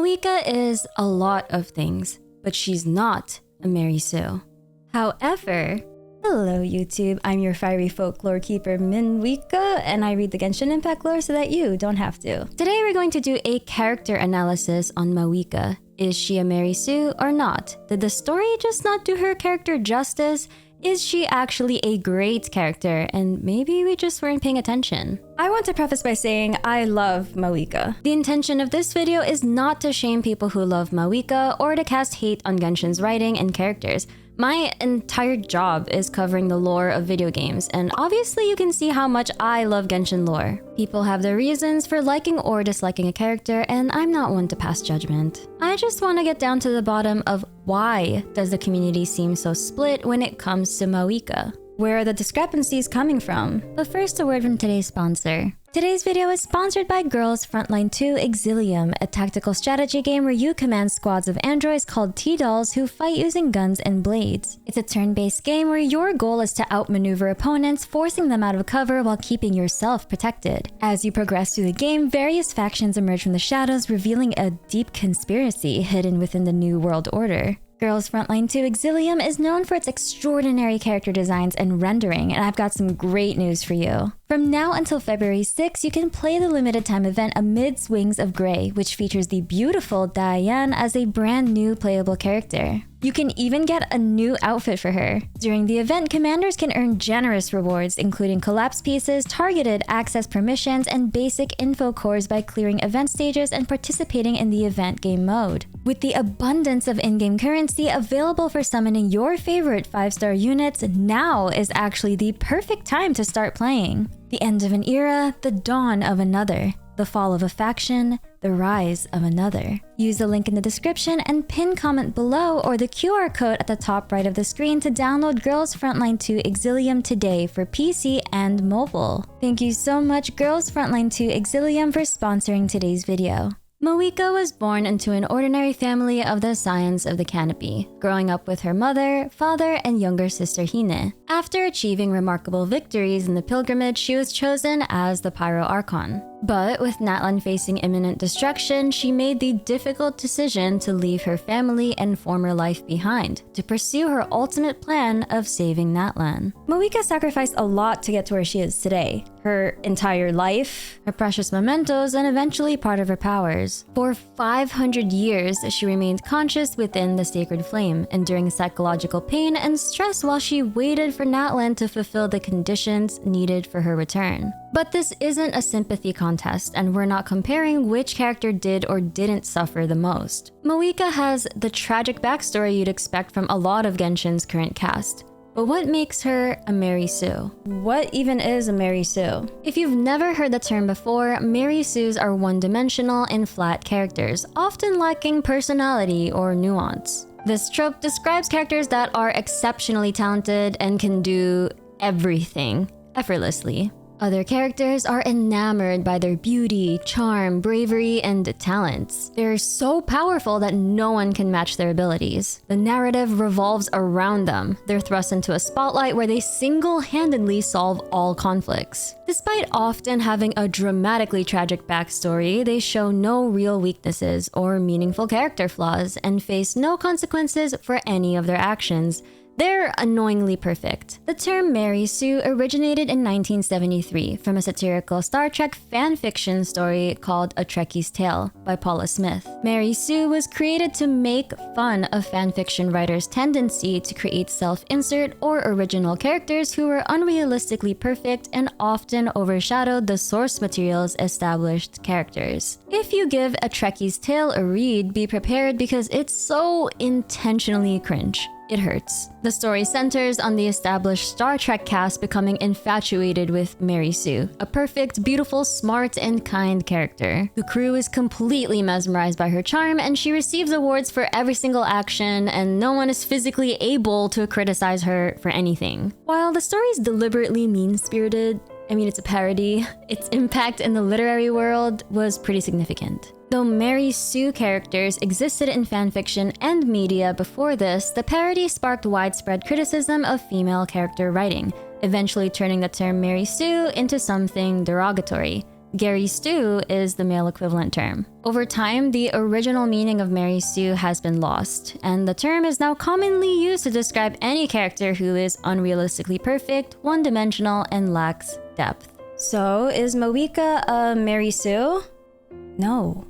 Mavuika is a lot of things, but she's not a Mary Sue. However, hello YouTube, I'm your fiery folklore keeper Mavuika, and I read the Genshin Impact lore so that you don't have to. Today we're going to do a character analysis on Mavuika. Is she a Mary Sue or not? Did the story just not do her character justice? Is she actually a great character, and maybe we just weren't paying attention? I want to preface by saying I love Mavuika. The intention of this video is not to shame people who love Mavuika or to cast hate on Genshin's writing and characters. My entire job is covering the lore of video games, and obviously you can see how much I love Genshin lore. People have their reasons for liking or disliking a character, and I'm not one to pass judgment. I just want to get down to the bottom of why does the community seem so split when it comes to Mavuika? Where are the discrepancies coming from? But first, a word from today's sponsor. Today's video is sponsored by Girls Frontline 2 Exilium, a tactical strategy game where you command squads of androids called T-Dolls who fight using guns and blades. It's a turn-based game where your goal is to outmaneuver opponents, forcing them out of cover while keeping yourself protected. As you progress through the game, various factions emerge from the shadows, revealing a deep conspiracy hidden within the New World Order. Girls Frontline 2 Exilium is known for its extraordinary character designs and rendering, and I've got some great news for you. From now until February 6, you can play the limited time event Amidst Wings of Grey, which features the beautiful Diane as a brand new playable character. You can even get a new outfit for her. During the event, commanders can earn generous rewards, including collapse pieces, targeted access permissions, and basic info cores by clearing event stages and participating in the event game mode. With the abundance of in-game currency available for summoning your favorite 5-star units, now is actually the perfect time to start playing. The end of an era, the dawn of another. The fall of a faction, the rise of another. Use the link in the description and pin comment below or the QR code at the top right of the screen to download Girls Frontline 2 Exilium today for PC and mobile. Thank you so much Girls Frontline 2 Exilium for sponsoring today's video. Mavuika was born into an ordinary family of the Scions of the Canopy, growing up with her mother, father, and younger sister Hine. After achieving remarkable victories in the pilgrimage, she was chosen as the Pyro Archon. But with Natlan facing imminent destruction, she made the difficult decision to leave her family and former life behind, to pursue her ultimate plan of saving Natlan. Mavuika sacrificed a lot to get to where she is today. Her entire life, her precious mementos, and eventually part of her powers. For 500 years, she remained conscious within the sacred flame, enduring psychological pain and stress while she waited for Natlan to fulfill the conditions needed for her return. But this isn't a sympathy contest, and we're not comparing which character did or didn't suffer the most. Mavuika has the tragic backstory you'd expect from a lot of Genshin's current cast. But what makes her a Mary Sue? What even is a Mary Sue? If you've never heard the term before, Mary Sues are one-dimensional and flat characters, often lacking personality or nuance. This trope describes characters that are exceptionally talented and can do everything effortlessly. Other characters are enamored by their beauty, charm, bravery, and talents. They're so powerful that no one can match their abilities. The narrative revolves around them. They're thrust into a spotlight where they single-handedly solve all conflicts. Despite often having a dramatically tragic backstory, they show no real weaknesses or meaningful character flaws and face no consequences for any of their actions. They're annoyingly perfect. The term Mary Sue originated in 1973 from a satirical Star Trek fanfiction story called A Trekkie's Tale by Paula Smith. Mary Sue was created to make fun of fanfiction writers' tendency to create self-insert or original characters who were unrealistically perfect and often overshadowed the source material's established characters. If you give A Trekkie's Tale a read, be prepared because it's so intentionally cringe. It hurts. The story centers on the established Star Trek cast becoming infatuated with Mary Sue, a perfect, beautiful, smart, and kind character. The crew is completely mesmerized by her charm, and she receives awards for every single action, and no one is physically able to criticize her for anything. While the story is deliberately mean-spirited, it's a parody, its impact in the literary world was pretty significant. Though Mary Sue characters existed in fanfiction and media before this, the parody sparked widespread criticism of female character writing, eventually turning the term Mary Sue into something derogatory. Gary Stu is the male equivalent term. Over time, the original meaning of Mary Sue has been lost, and the term is now commonly used to describe any character who is unrealistically perfect, one-dimensional, and lacks depth. So, is Mavuika a Mary Sue? No.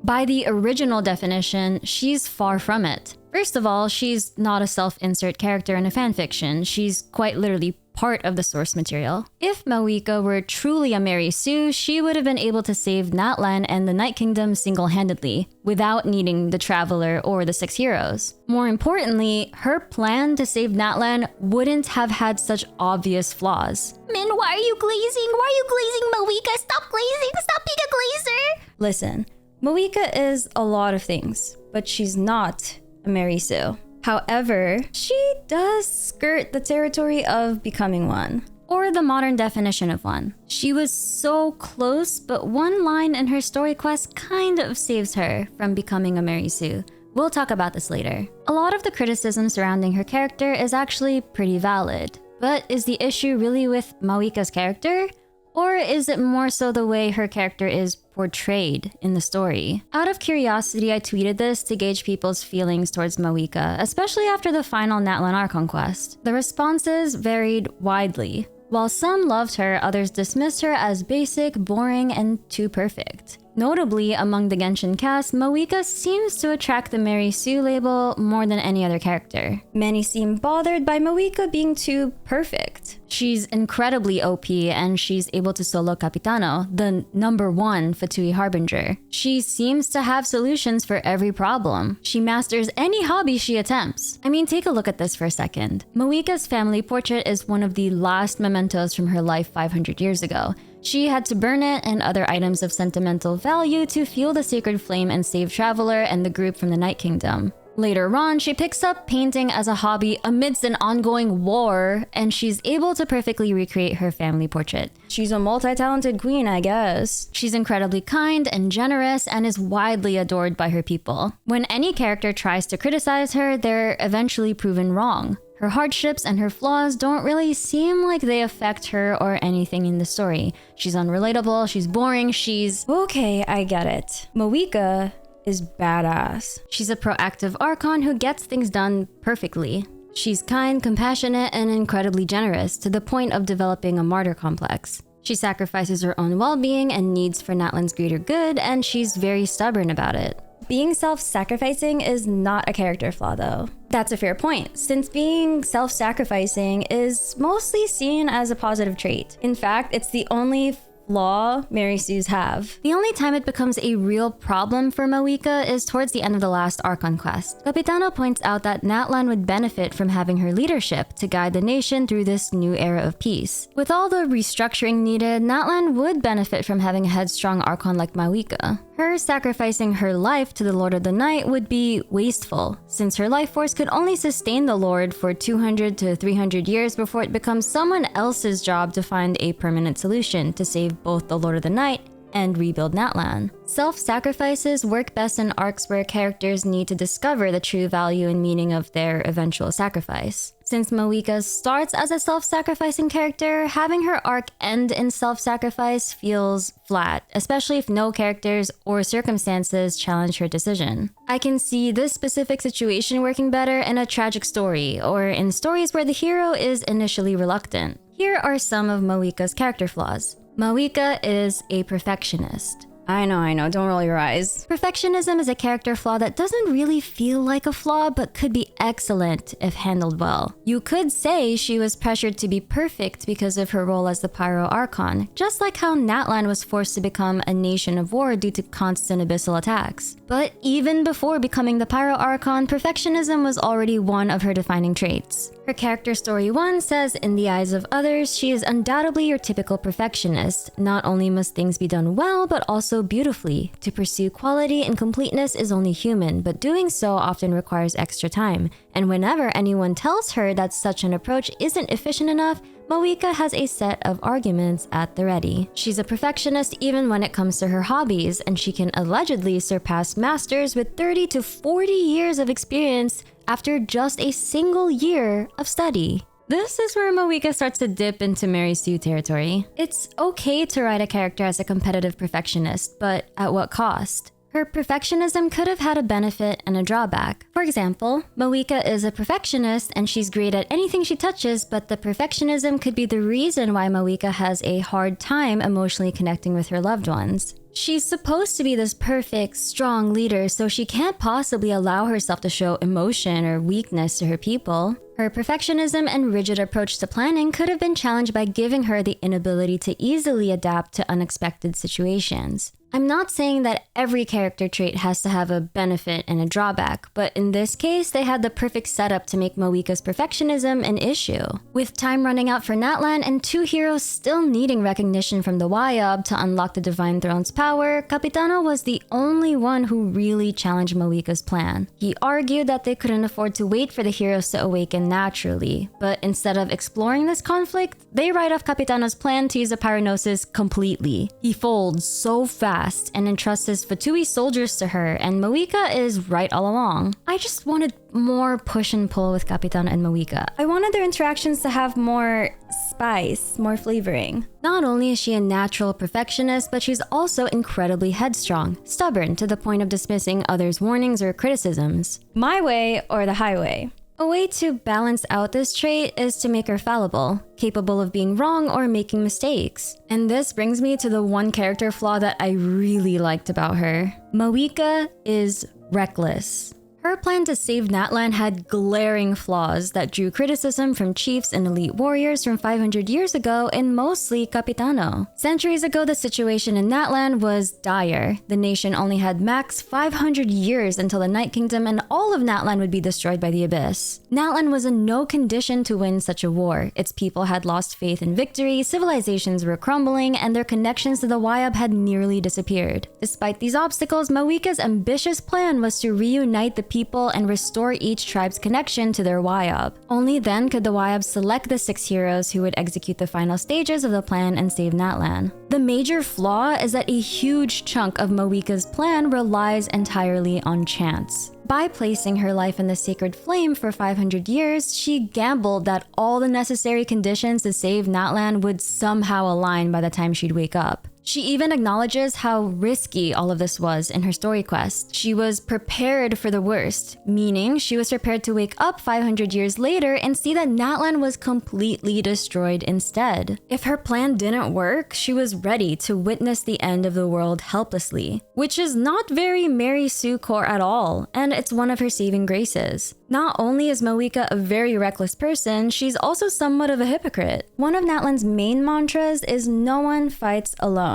By the original definition, she's far from it. First of all, she's not a self-insert character in a fanfiction. She's quite literally part of the source material. If Mavuika were truly a Mary Sue, she would have been able to save Natlan and the Night Kingdom single-handedly, without needing the Traveler or the Six Heroes. More importantly, her plan to save Natlan wouldn't have had such obvious flaws. Min, why are you glazing? Why are you glazing, Mavuika? Stop glazing! Stop being a glazer! Listen, Mavuika is a lot of things, but she's not a Mary Sue. However, she does skirt the territory of becoming one, or the modern definition of one. She was so close, but one line in her story quest kind of saves her from becoming a Mary Sue. We'll talk about this later. A lot of the criticism surrounding her character is actually pretty valid, but is the issue really with Mavuika's character? Or is it more so the way her character is portrayed in the story? Out of curiosity, I tweeted this to gauge people's feelings towards Mavuika, especially after the final Natlan Archon quest. The responses varied widely. While some loved her, others dismissed her as basic, boring, and too perfect. Notably, among the Genshin cast, Mavuika seems to attract the Mary Sue label more than any other character. Many seem bothered by Mavuika being too perfect. She's incredibly OP, and she's able to solo Capitano, the #1 Fatui Harbinger. She seems to have solutions for every problem. She masters any hobby she attempts. I mean, take a look at this for a second. Mavuika's family portrait is one of the last mementos from her life 500 years ago. She had to burn it and other items of sentimental value to fuel the sacred flame and save Traveler and the group from the Night Kingdom. Later on, she picks up painting as a hobby amidst an ongoing war, and she's able to perfectly recreate her family portrait. She's a multi-talented queen, I guess. She's incredibly kind and generous and is widely adored by her people. When any character tries to criticize her, they're eventually proven wrong. Her hardships and her flaws don't really seem like they affect her or anything in the story. She's unrelatable, she's boring, she's... Okay, I get it. Mavuika is badass. She's a proactive Archon who gets things done perfectly. She's kind, compassionate, and incredibly generous, to the point of developing a martyr complex. She sacrifices her own well-being and needs for Natlan's greater good, and she's very stubborn about it. Being self-sacrificing is not a character flaw, though. That's a fair point, since being self-sacrificing is mostly seen as a positive trait. In fact, it's the only flaw Mary Sues have. The only time it becomes a real problem for Mavuika is towards the end of the last Archon quest. Capitano points out that Natlan would benefit from having her leadership to guide the nation through this new era of peace. With all the restructuring needed, Natlan would benefit from having a headstrong Archon like Mavuika. Her sacrificing her life to the Lord of the Night would be wasteful, since her life force could only sustain the Lord for 200 to 300 years before it becomes someone else's job to find a permanent solution to save both the Lord of the Night and rebuild Natlan. Self-sacrifices work best in arcs where characters need to discover the true value and meaning of their eventual sacrifice. Since Mavuika starts as a self-sacrificing character, having her arc end in self-sacrifice feels flat, especially if no characters or circumstances challenge her decision. I can see this specific situation working better in a tragic story, or in stories where the hero is initially reluctant. Here are some of Mavuika's character flaws. Mavuika is a perfectionist. I know, don't roll your eyes. Perfectionism is a character flaw that doesn't really feel like a flaw, but could be excellent if handled well. You could say she was pressured to be perfect because of her role as the Pyro Archon, just like how Natlan was forced to become a nation of war due to constant abyssal attacks. But even before becoming the Pyro Archon, perfectionism was already one of her defining traits. Her character story 1 says, in the eyes of others, she is undoubtedly your typical perfectionist. Not only must things be done well, but also beautifully. To pursue quality and completeness is only human, but doing so often requires extra time. And whenever anyone tells her that such an approach isn't efficient enough, Mavuika has a set of arguments at the ready. She's a perfectionist even when it comes to her hobbies, and she can allegedly surpass masters with 30 to 40 years of experience after just a single year of study. This is where Mavuika starts to dip into Mary Sue territory. It's okay to write a character as a competitive perfectionist, but at what cost? Her perfectionism could have had a benefit and a drawback. For example, Mavuika is a perfectionist and she's great at anything she touches, but the perfectionism could be the reason why Mavuika has a hard time emotionally connecting with her loved ones. She's supposed to be this perfect, strong leader, so she can't possibly allow herself to show emotion or weakness to her people. Her perfectionism and rigid approach to planning could have been challenged by giving her the inability to easily adapt to unexpected situations. I'm not saying that every character trait has to have a benefit and a drawback, but in this case, they had the perfect setup to make Mavuika's perfectionism an issue. With time running out for Natlan and two heroes still needing recognition from the Wayab to unlock the Divine Throne's power, Capitano was the only one who really challenged Mavuika's plan. He argued that they couldn't afford to wait for the heroes to awaken naturally, but instead of exploring this conflict, they write off Capitano's plan to use the Pyronosis completely. He folds so fast and entrusts his Fatui soldiers to her, and Mavuika is right all along. I just wanted more push and pull with Capitano and Mavuika. I wanted their interactions to have more spice, more flavoring. Not only is she a natural perfectionist, but she's also incredibly headstrong, stubborn to the point of dismissing others' warnings or criticisms. My way or the highway. A way to balance out this trait is to make her fallible, capable of being wrong or making mistakes. And this brings me to the one character flaw that I really liked about her. Mavuika is reckless. Her plan to save Natlan had glaring flaws that drew criticism from chiefs and elite warriors from 500 years ago and mostly Capitano. Centuries ago, the situation in Natlan was dire. The nation only had max 500 years until the Night Kingdom and all of Natlan would be destroyed by the Abyss. Natlan was in no condition to win such a war. Its people had lost faith in victory, civilizations were crumbling, and their connections to the Wayab had nearly disappeared. Despite these obstacles, Mavuika's ambitious plan was to reunite the people and restore each tribe's connection to their Wayab. Only then could the Wayab select the 6 heroes who would execute the final stages of the plan and save Natlan. The major flaw is that a huge chunk of Mavuika's plan relies entirely on chance. By placing her life in the sacred flame for 500 years, she gambled that all the necessary conditions to save Natlan would somehow align by the time she'd wake up. She even acknowledges how risky all of this was in her story quest. She was prepared for the worst, meaning she was prepared to wake up 500 years later and see that Natlan was completely destroyed instead. If her plan didn't work, she was ready to witness the end of the world helplessly, which is not very Mary Sue core at all, and it's one of her saving graces. Not only is Mavuika a very reckless person, she's also somewhat of a hypocrite. One of Natlan's main mantras is no one fights alone.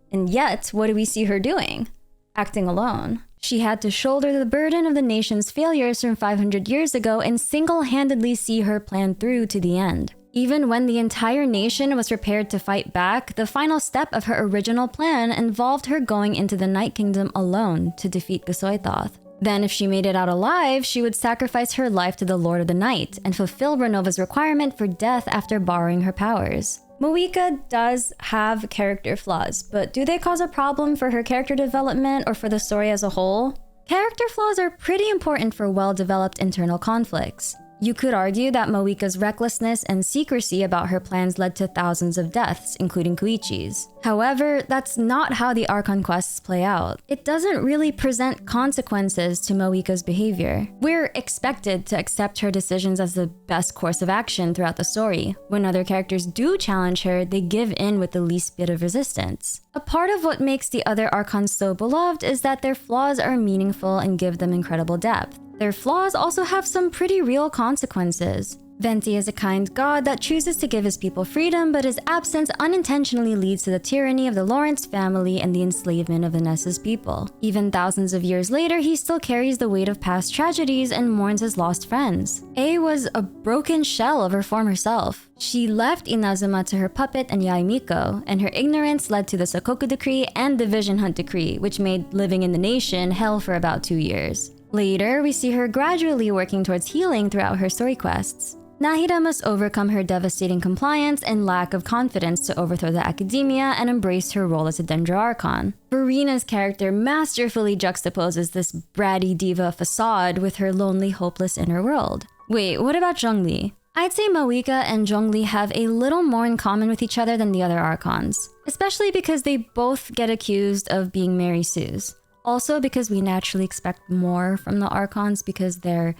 And yet, what do we see her doing? Acting alone. She had to shoulder the burden of the nation's failures from 500 years ago and single-handedly see her plan through to the end. Even when the entire nation was prepared to fight back, the final step of her original plan involved her going into the Night Kingdom alone to defeat Gasoithoth. Then if she made it out alive, she would sacrifice her life to the Lord of the Night and fulfill Renova's requirement for death after borrowing her powers. Mavuika does have character flaws, but do they cause a problem for her character development or for the story as a whole? Character flaws are pretty important for well-developed internal conflicts. You could argue that Mavuika's recklessness and secrecy about her plans led to thousands of deaths, including Koichi's. However, that's not how the Archon quests play out. It doesn't really present consequences to Mavuika's behavior. We're expected to accept her decisions as the best course of action throughout the story. When other characters do challenge her, they give in with the least bit of resistance. A part of what makes the other Archons so beloved is that their flaws are meaningful and give them incredible depth. Their flaws also have some pretty real consequences. Venti is a kind god that chooses to give his people freedom, but his absence unintentionally leads to the tyranny of the Lawrence family and the enslavement of Vanessa's people. Even thousands of years later, he still carries the weight of past tragedies and mourns his lost friends. A was a broken shell of her former self. She left Inazuma to her puppet and Yaimiko, and her ignorance led to the Sakoku Decree and the Vision Hunt Decree, which made living in the nation hell for about 2 years. Later, we see her gradually working towards healing throughout her story quests. Nahida must overcome her devastating compliance and lack of confidence to overthrow the academia and embrace her role as a Dendro Archon. Verina's character masterfully juxtaposes this bratty diva facade with her lonely, hopeless inner world. Wait, what about Jongi? I'd say Mavuika and Jongi have a little more in common with each other than the other Archons, especially because they both get accused of being Mary Sues. Also because we naturally expect more from the Archons because they're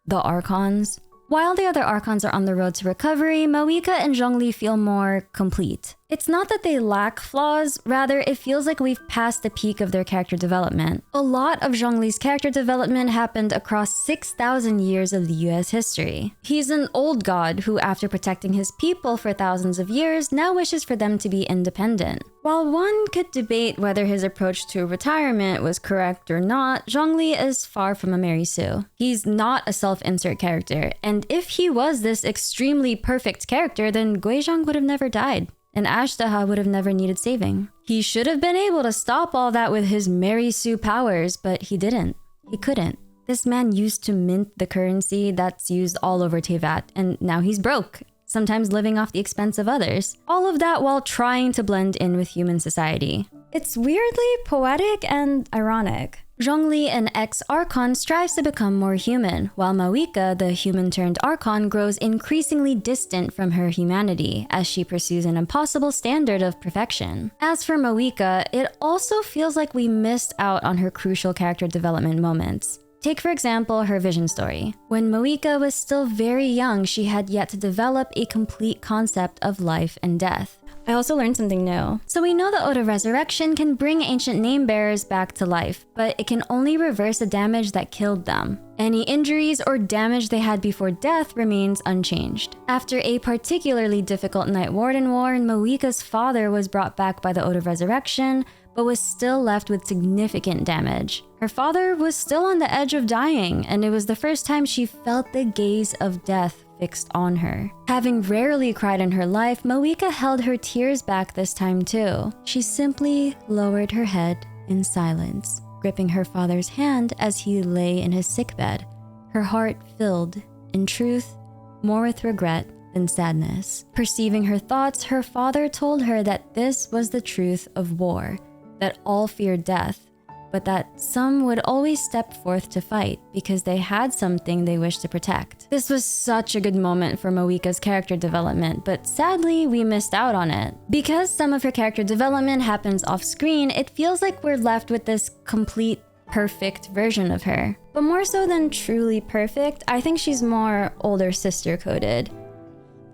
the Archons. While the other Archons are on the road to recovery, Mavuika and Jongi feel more complete. It's not that they lack flaws, rather it feels like we've passed the peak of their character development. A lot of Zhongli's character development happened across 6,000 years of the US history. He's an old god who, after protecting his people for thousands of years, now wishes for them to be independent. While one could debate whether his approach to retirement was correct or not, Zhongli is far from a Mary Sue. He's not a self-insert character, and if he was this extremely perfect character, then Guizhong would have never died, and Ashtaha would have never needed saving. He should have been able to stop all that with his Mary Sue powers, but he didn't. He couldn't. This man used to mint the currency that's used all over Tevat, and now he's broke, sometimes living off the expense of others. All of that while trying to blend in with human society. It's weirdly poetic and ironic. Zhongli, an ex-Archon, strives to become more human, while Mavuika, the human-turned-Archon, grows increasingly distant from her humanity as she pursues an impossible standard of perfection. As for Mavuika, it also feels like we missed out on her crucial character development moments. Take, for example, her vision story. When Mavuika was still very young, she had yet to develop a complete concept of life and death. I also learned something new. So we know that Oda Resurrection can bring ancient name-bearers back to life, but it can only reverse the damage that killed them. Any injuries or damage they had before death remains unchanged. After a particularly difficult Night Warden War, Mavuika's father was brought back by the Oda Resurrection, but was still left with significant damage. Her father was still on the edge of dying, and it was the first time she felt the gaze of death fixed on her. Having rarely cried in her life, Mavuika held her tears back this time too. She simply lowered her head in silence, gripping her father's hand as he lay in his sickbed, her heart filled, in truth, more with regret than sadness. Perceiving her thoughts, her father told her that this was the truth of war, that all feared death, but that some would always step forth to fight because they had something they wished to protect. This was such a good moment for Mavuika's character development, but sadly, we missed out on it. Because some of her character development happens off-screen, it feels like we're left with this complete, perfect version of her. But more so than truly perfect, I think she's more older sister coded.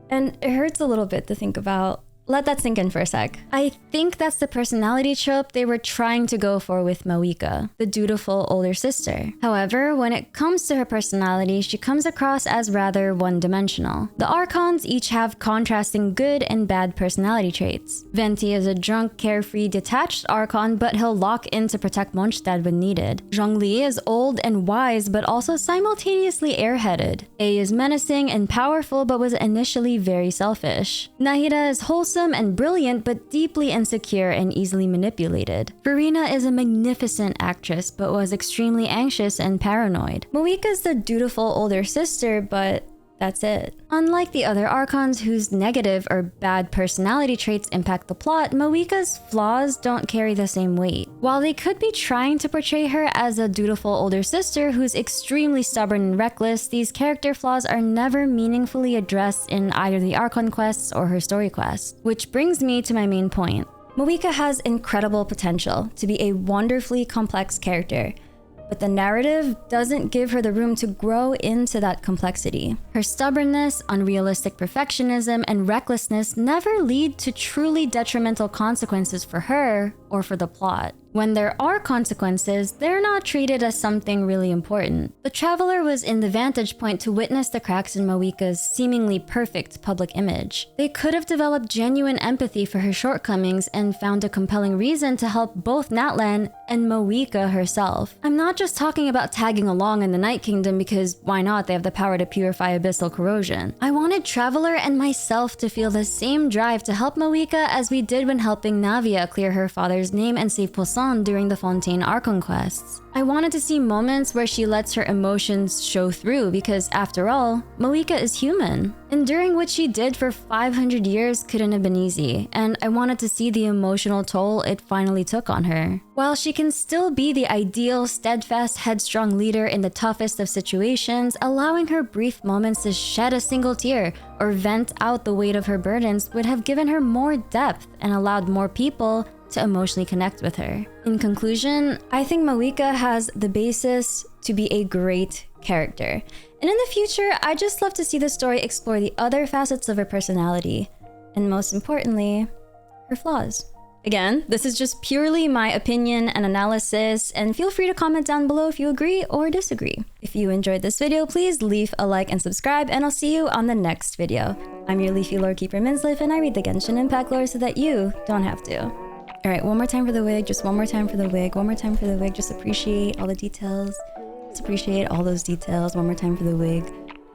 And it hurts a little bit to think about. Let that sink in for a sec. I think that's the personality trope they were trying to go for with Mavuika, the dutiful older sister. However, when it comes to her personality, she comes across as rather one-dimensional. The Archons each have contrasting good and bad personality traits. Venti is a drunk, carefree, detached Archon, but he'll lock in to protect Mondstadt when needed. Zhongli is old and wise, but also simultaneously airheaded. A is menacing and powerful, but was initially very selfish. Nahida is wholesome and brilliant, but deeply insecure and easily manipulated. Farina is a magnificent actress, but was extremely anxious and paranoid. Mavuika's the dutiful older sister, but that's it. Unlike the other Archons whose negative or bad personality traits impact the plot, Mavuika's flaws don't carry the same weight. While they could be trying to portray her as a dutiful older sister who's extremely stubborn and reckless, these character flaws are never meaningfully addressed in either the Archon quests or her story quest. Which brings me to my main point. Mavuika has incredible potential to be a wonderfully complex character, but the narrative doesn't give her the room to grow into that complexity. Her stubbornness, unrealistic perfectionism, and recklessness never lead to truly detrimental consequences for her or for the plot. When there are consequences, they're not treated as something really important. The Traveler was in the vantage point to witness the cracks in Mavuika's seemingly perfect public image. They could have developed genuine empathy for her shortcomings and found a compelling reason to help both Natlan and Mavuika herself. I'm not just talking about tagging along in the Night Kingdom because why not, they have the power to purify abyssal corrosion. I wanted Traveler and myself to feel the same drive to help Mavuika as we did when helping Navia clear her father's name and save Poisson sun during the Fontaine Archon quests. I wanted to see moments where she lets her emotions show through because after all, Mavuika is human. Enduring what she did for 500 years couldn't have been easy, and I wanted to see the emotional toll it finally took on her. While she can still be the ideal, steadfast, headstrong leader in the toughest of situations, allowing her brief moments to shed a single tear or vent out the weight of her burdens would have given her more depth and allowed more people to emotionally connect with her. In conclusion, I think Mavuika has the basis to be a great character. And in the future, I just love to see the story explore the other facets of her personality, and most importantly, her flaws. Again, this is just purely my opinion and analysis, and feel free to comment down below if you agree or disagree. If you enjoyed this video, please leave a like and subscribe, and I'll see you on the next video. I'm your leafy lore keeper Minsleif, and I read the Genshin Impact lore so that you don't have to. Alright, one more time for the wig, just one more time for the wig, one more time for the wig, just appreciate all the details. Just appreciate all those details, one more time for the wig.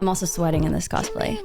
I'm also sweating in this cosplay.